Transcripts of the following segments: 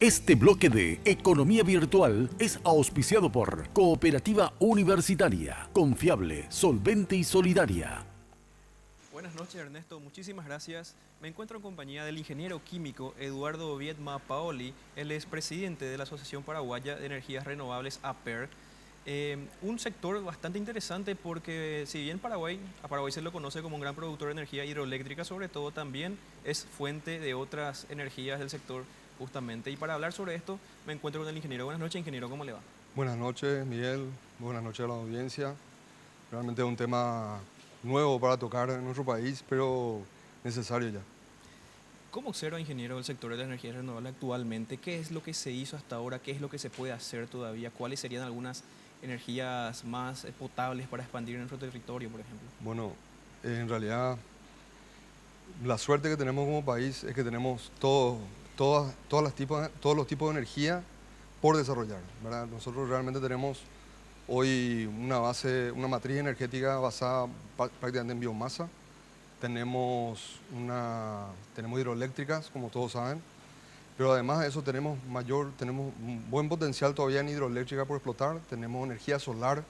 Este bloque de Economía Virtual es auspiciado por Cooperativa Universitaria, confiable, solvente y solidaria. Buenas noches, Ernesto. Muchísimas gracias. Me encuentro en compañía del ingeniero químico Eduardo Viedma Paoli. Él es presidente de la Asociación Paraguaya de Energías Renovables, APER. Un sector bastante interesante porque si bien a Paraguay se lo conoce como un gran productor de energía hidroeléctrica, sobre todo también es fuente de otras energías del sector justamente. Y para hablar sobre esto me encuentro con el ingeniero. Buenas noches, ingeniero. ¿Cómo le va? Buenas noches, Miguel. Buenas noches a la audiencia. Realmente es un tema nuevo para tocar en nuestro país, pero necesario ya. ¿Cómo observa, ingeniero, el sector de las energías renovables actualmente? ¿Qué es lo que se hizo hasta ahora? ¿Qué es lo que se puede hacer todavía? ¿Cuáles serían algunas energías más potables para expandir en nuestro territorio, por ejemplo? Bueno, en realidad la suerte que tenemos como país es que tenemos todos los tipos de energía por desarrollar, ¿verdad? Nosotros realmente tenemos hoy una matriz energética basada prácticamente en biomasa. Tenemos hidroeléctricas, como todos saben, pero además de eso tenemos un buen potencial todavía en hidroeléctrica por explotar. Tenemos energía solar,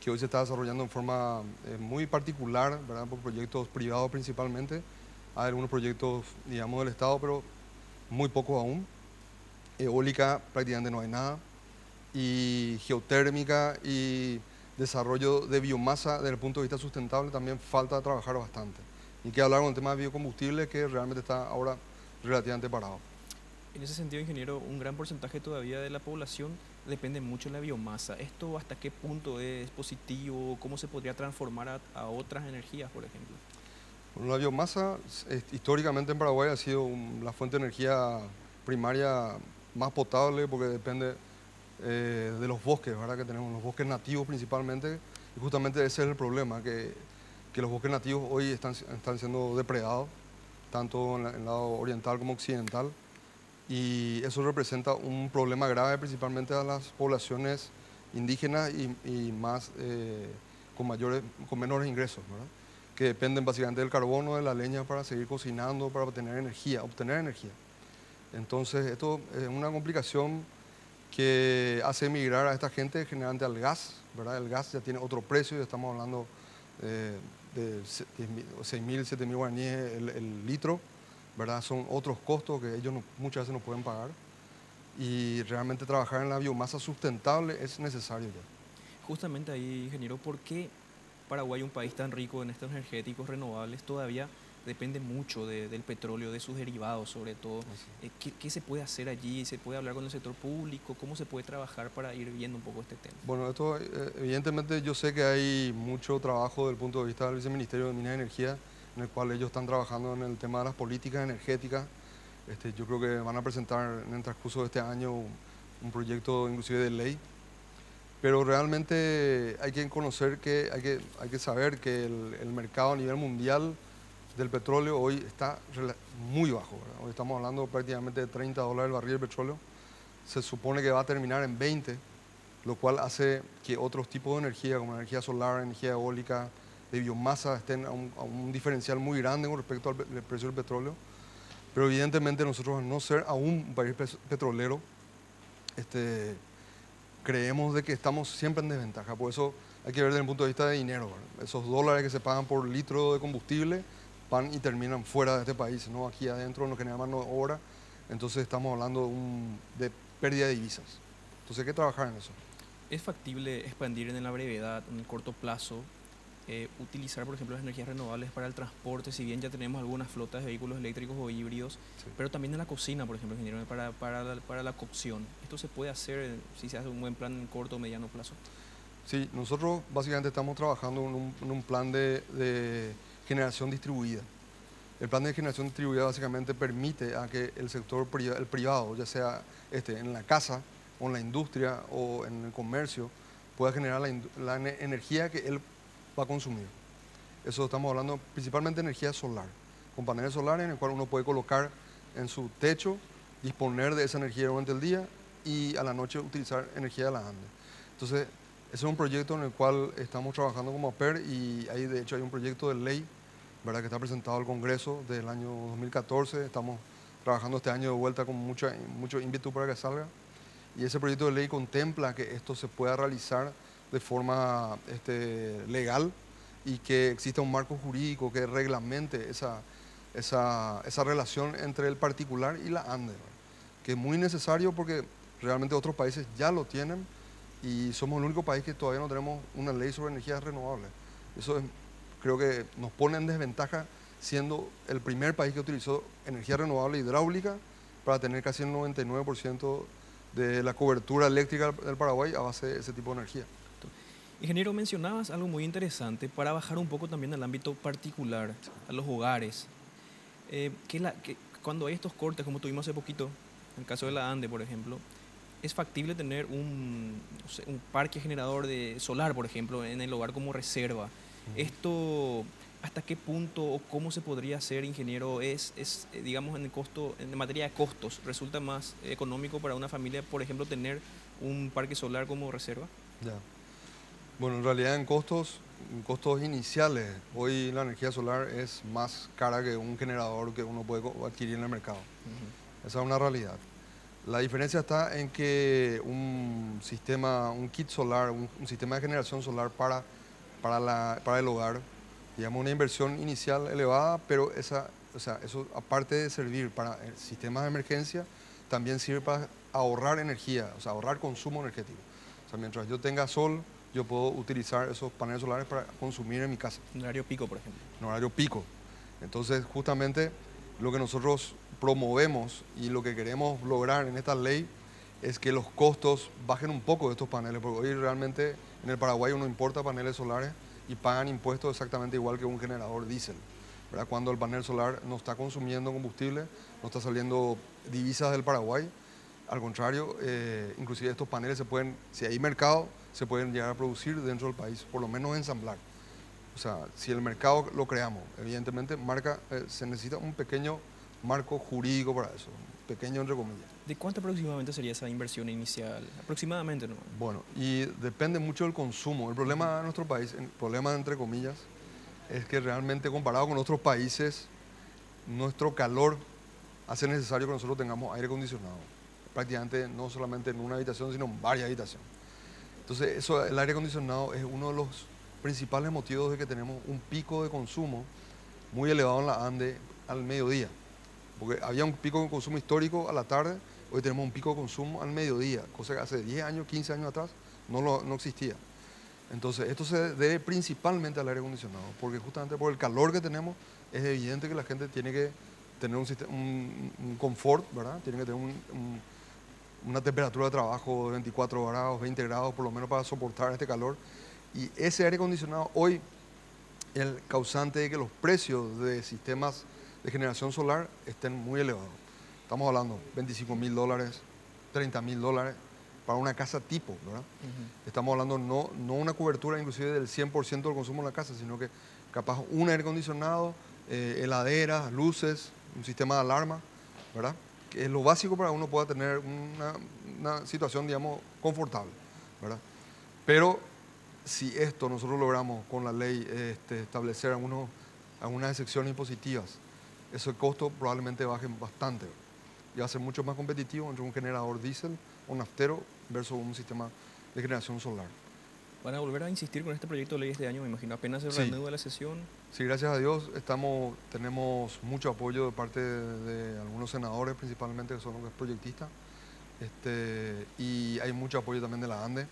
que hoy se está desarrollando en forma muy particular, ¿verdad? Por proyectos privados principalmente. Hay algunos proyectos, digamos, del Estado, pero muy pocos aún. Eólica prácticamente no hay nada. Y geotérmica y desarrollo de biomasa desde el punto de vista sustentable también falta trabajar bastante. Y que hablar con el tema de biocombustible que realmente está ahora relativamente parado. En ese sentido, ingeniero, un gran porcentaje todavía de la población depende mucho de la biomasa. ¿Esto hasta qué punto es positivo? ¿Cómo se podría transformar a otras energías, por ejemplo? Bueno, la biomasa históricamente en Paraguay ha sido la fuente de energía primaria más potable porque depende de los bosques, ¿verdad? Que tenemos los bosques nativos principalmente, y justamente ese es el problema, que los bosques nativos hoy están siendo depredados, tanto en el lado oriental como occidental, y eso representa un problema grave principalmente a las poblaciones indígenas y más con menores ingresos, ¿verdad? Que dependen básicamente del carbono, de la leña para seguir cocinando, para obtener energía. Entonces, esto es una complicación que hace emigrar a esta gente generalmente al gas, ¿verdad? El gas ya tiene otro precio, ya estamos hablando de 6.000, 7.000 guaraníes el litro, ¿verdad? Son otros costos que ellos muchas veces no pueden pagar y realmente trabajar en la biomasa sustentable es necesario ya. Justamente ahí, ingeniero, ¿por qué Paraguay, un país tan rico en estos energéticos renovables, todavía depende mucho del petróleo, de sus derivados sobre todo? Así. ¿Qué se puede hacer allí? ¿Se puede hablar con el sector público? ¿Cómo se puede trabajar para ir viendo un poco este tema? Bueno, esto evidentemente yo sé que hay mucho trabajo desde el punto de vista del Viceministerio de Minas y Energía, en el cual ellos están trabajando en el tema de las políticas energéticas. Yo creo que van a presentar en el transcurso de este año un proyecto inclusive de ley, pero realmente hay que conocer hay que saber que el mercado a nivel mundial del petróleo hoy está muy bajo, ¿verdad? Hoy estamos hablando prácticamente de $30 el barril de petróleo. Se supone que va a terminar en 20, lo cual hace que otros tipos de energía, como energía solar, energía eólica, de biomasa, estén a un diferencial muy grande con respecto al precio del petróleo. Pero evidentemente nosotros, al no ser aún un país petrolero, este, creemos de que estamos siempre en desventaja. Por eso hay que ver desde el punto de vista de dinero, ¿verdad? Esos dólares que se pagan por litro de combustible van y terminan fuera de este país, no aquí adentro, no genera mano de obra. Entonces estamos hablando de pérdida de divisas. Entonces hay que trabajar en eso. ¿Es factible expandir en la brevedad, en el corto plazo, utilizar, por ejemplo, las energías renovables para el transporte? Si bien ya tenemos algunas flotas de vehículos eléctricos o híbridos, Sí. pero también en la cocina, por ejemplo, ingeniero, para la cocción. ¿Esto se puede hacer si se hace un buen plan en corto o mediano plazo? Sí, nosotros básicamente estamos trabajando en un plan de generación distribuida. El plan de generación distribuida básicamente permite a que el sector el privado, ya sea en la casa o en la industria o en el comercio, pueda generar energía que él va a consumir. Eso estamos hablando principalmente de energía solar, con paneles solares en el cual uno puede colocar en su techo, disponer de esa energía durante el día y a la noche utilizar energía de la ANDE. Entonces, ese es un proyecto en el cual estamos trabajando como APER y de hecho hay un proyecto de ley, ¿verdad? Que está presentado al Congreso del año 2014. Estamos trabajando este año de vuelta con mucho ímpetu para que salga. Y ese proyecto de ley contempla que esto se pueda realizar de forma legal y que exista un marco jurídico que reglamente esa relación entre el particular y la ANDE, ¿verdad? Que es muy necesario porque realmente otros países ya lo tienen y somos el único país que todavía no tenemos una ley sobre energías renovables. Eso creo que nos pone en desventaja siendo el primer país que utilizó energía renovable hidráulica para tener casi el 99% de la cobertura eléctrica del Paraguay a base de ese tipo de energía. Ingeniero, mencionabas algo muy interesante para bajar un poco también al ámbito particular, a los hogares. Cuando hay estos cortes, como tuvimos hace poquito, en el caso de la ANDE, por ejemplo, ¿es factible tener no sé, un parque generador de solar, por ejemplo, en el hogar como reserva? Esto, ¿hasta qué punto o cómo se podría hacer, ingeniero? Digamos, en materia de costos, ¿resulta más económico para una familia, por ejemplo, tener un parque solar como reserva? Ya. Bueno, en realidad en costos iniciales, hoy la energía solar es más cara que un generador que uno puede adquirir en el mercado. Esa es una realidad. La diferencia está en que un kit solar, un sistema de generación solar para el hogar, digamos una inversión inicial elevada, pero eso aparte de servir para sistemas de emergencia, también sirve para ahorrar energía, o sea, ahorrar consumo energético. O sea, mientras yo tenga sol, yo puedo utilizar esos paneles solares para consumir en mi casa. En horario pico, por ejemplo. En horario pico. Entonces, justamente lo que nosotros promovemos y lo que queremos lograr en esta ley es que los costos bajen un poco de estos paneles, porque hoy realmente en el Paraguay uno importa paneles solares y pagan impuestos exactamente igual que un generador diésel, ¿verdad? Cuando el panel solar no está consumiendo combustible, no está saliendo divisas del Paraguay. Al contrario, inclusive estos paneles si hay mercado, se pueden llegar a producir dentro del país, por lo menos ensamblar. O sea, si el mercado lo creamos, evidentemente se necesita un pequeño marco jurídico para eso, pequeño entre comillas. ¿De cuánto aproximadamente sería esa inversión inicial? Aproximadamente, ¿no? Bueno, y depende mucho del consumo. El problema de nuestro país, el problema entre comillas, es que realmente comparado con otros países, nuestro calor hace necesario que nosotros tengamos aire acondicionado. Prácticamente no solamente en una habitación, sino en varias habitaciones. Entonces, el aire acondicionado es uno de los principales motivos de que tenemos un pico de consumo muy elevado en la ANDE al mediodía. Porque había un pico de consumo histórico a la tarde, hoy tenemos un pico de consumo al mediodía, cosa que hace 10 años, 15 años atrás no existía. Entonces, esto se debe principalmente al aire acondicionado, porque justamente por el calor que tenemos, es evidente que la gente tiene que tener un confort, ¿verdad? Tiene que tener una temperatura de trabajo de 24 grados, 20 grados, por lo menos para soportar este calor. Y ese aire acondicionado hoy, el causante de que los precios de sistemas de generación solar estén muy elevados. Estamos hablando de $25.000, $30.000 para una casa tipo, ¿verdad? Estamos hablando no una cobertura inclusive del 100% del consumo de la casa, sino que capaz un aire acondicionado, heladeras, luces, un sistema de alarma, ¿verdad? Que es lo básico para uno pueda tener una situación, digamos, confortable, ¿verdad? Pero si esto nosotros logramos con la ley establecer algunas excepciones impositivas, ese costo probablemente baje bastante y va a ser mucho más competitivo entre un generador diésel o naftero versus un sistema de generación solar. ¿Van a volver a insistir con este proyecto de ley este año? Me imagino, apenas se Sí. reanuda la sesión. Sí, gracias a Dios tenemos mucho apoyo de parte de algunos senadores principalmente, que son los proyectistas, y hay mucho apoyo también de la ANDE.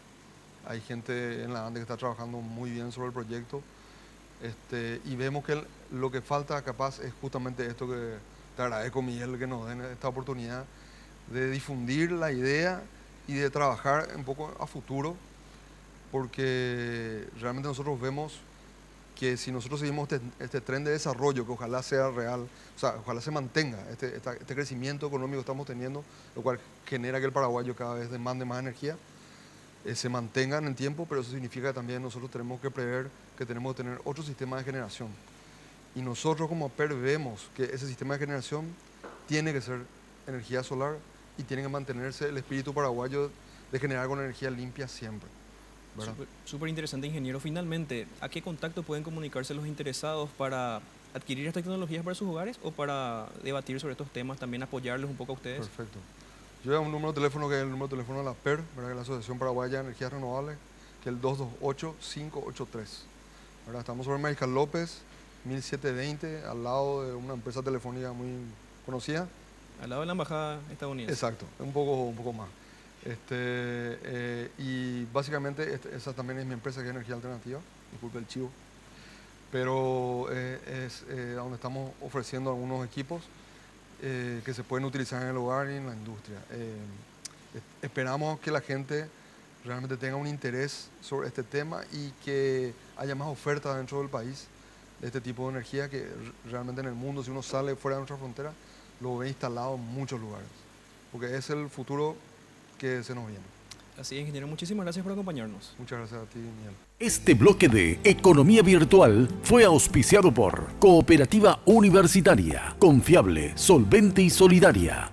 Hay gente en la ANDE que está trabajando muy bien sobre el proyecto, y vemos que lo que falta capaz es justamente esto que te agradezco, Miguel, que nos den esta oportunidad de difundir la idea y de trabajar un poco a futuro, porque realmente nosotros vemos que si nosotros seguimos este tren de desarrollo, que ojalá sea real, o sea, ojalá se mantenga este crecimiento económico que estamos teniendo, lo cual genera que el paraguayo cada vez demande más energía, se mantenga en el tiempo, pero eso significa que también nosotros tenemos que prever que tenemos que tener otro sistema de generación. Y nosotros como APER vemos que ese sistema de generación tiene que ser energía solar y tiene que mantenerse el espíritu paraguayo de generar con energía limpia siempre. Súper interesante, ingeniero. Finalmente, ¿a qué contacto pueden comunicarse los interesados para adquirir estas tecnologías para sus hogares o para debatir sobre estos temas, también apoyarles un poco a ustedes? Perfecto. Yo voy a un número de teléfono que es el número de teléfono de la PER, ¿verdad? Que es la Asociación Paraguaya de Energías Renovables, que es el 228-583. ¿Verdad? Estamos sobre Mariscal López, 1720, al lado de una empresa telefónica muy conocida. Al lado de la embajada estadounidense. Exacto, un poco más. Y básicamente esa también es mi empresa, que es Energía Alternativa, disculpe el chivo, pero es donde estamos ofreciendo algunos equipos que se pueden utilizar en el hogar y en la industria. Esperamos que la gente realmente tenga un interés sobre este tema y que haya más oferta dentro del país de este tipo de energía, que realmente en el mundo, si uno sale fuera de nuestra frontera, lo ve instalado en muchos lugares, porque es el futuro que se nos viene. Así es, ingeniero, muchísimas gracias por acompañarnos. Muchas gracias a ti, Miguel. Este bloque de Economía Virtual fue auspiciado por Cooperativa Universitaria, confiable, solvente y solidaria.